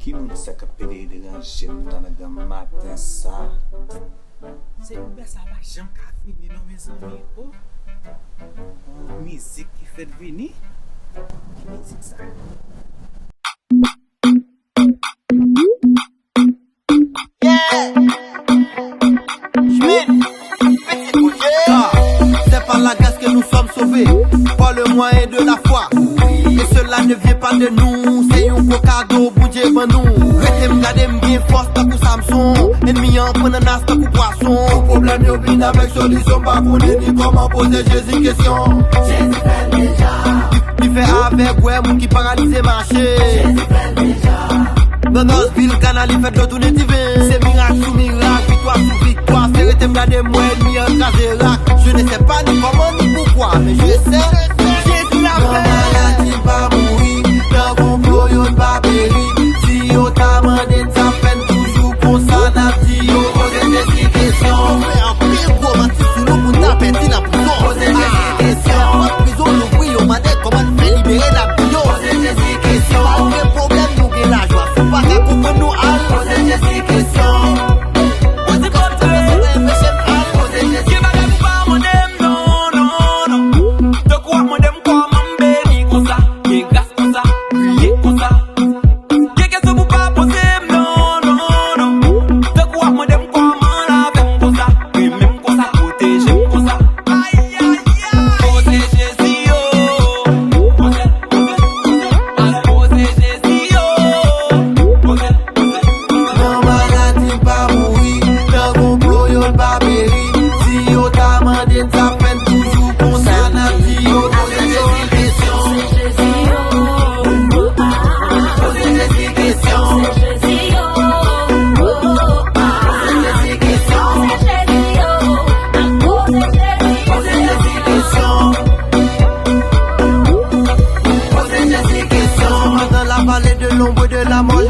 Qui m'a s'accapé de ranger dans le matin ça? C'est une belle salvation qui a fini dans mes amis. Oh, musique qui fait venir. Qui musique ça? Yeah! Schmidt, petit Poze. C'est par la grâce que nous sommes sauvés, par le moyen de la foi. Et cela ne vient pas de nous, c'est un gros cadeau, Bondye pour nous. Restez m'garder m'bien force tant que Samson, ennemi en prenant nas tant que poisson. Tout problème yo vient avec solution, pas qu'on ni comment poser Jezi question. Jezi fait déjà. Il fait avec ouais, moun qui paralyse marché. Jezi fait déjà. Dans notre ville, canal, il fait de tourner divin. C'est miracle sous miracle, victoire sous victoire. C'est rester m'garder moi, ennemi en caserac. Je ne sais pas ni comment ni pourquoi, mais je sais, Jésus l'a fait. Maladie pas mourir, dans complot yon pas périr. Si yon t'a mandé ça peine toujours pour ça, n'a dit yon poser des questions. Mais en pire gros, menti sous l'eau pour taper si la prison. Poser des questions. En prison, nous oui, on m'a dit comment faire libérer la bio. Poser des questions. Pas de problème, nous gagnons la joie. Faut pas qu'à comprendre nous à poser des questions. Poser comme tu veux, c'est un péché à poser des questions.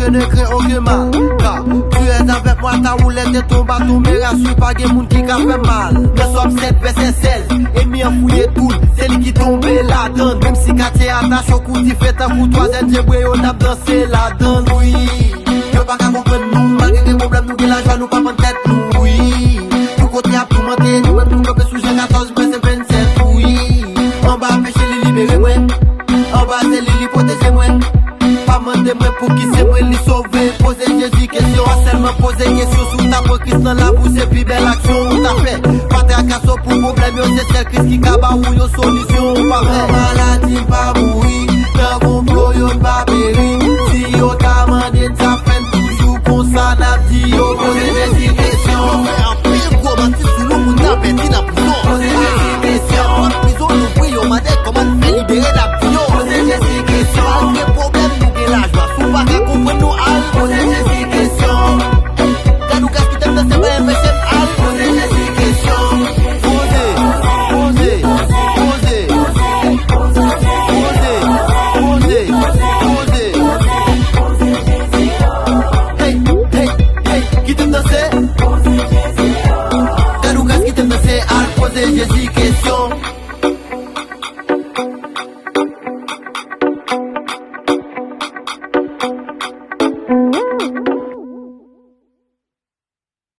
Je ne crains aucun mal, car tu es avec moi, ta roulette et ton bâton, mais rassure pas des moun qui a fait mal. Nous sommes 7 verset 16, ennemi en fouillé tout, c'est lui qui tombe la donne. Même si quartier attache au coup, il fait un coup, troisième djeboué, on a dansé la donne, oui. Je pas qu'à comprendre nous, malgré des problèmes, nous qui la joie, nous pas en tête, nous, oui. Tout côté à tout monter, nous même nous camper sous Jean 14, verset 27, oui. En bas, péché, les libérer, ouais. En bas, c'est les protéger, ouais. Pas demander moi pour qui c'est moi les sauver. Poser Jezi question, seulement poser question sous ta peau Christ dans la bouche et puis belle action on t'a fait. Pas de casse pour problème, c'est celle Christ qui cabat ou une solution. Pas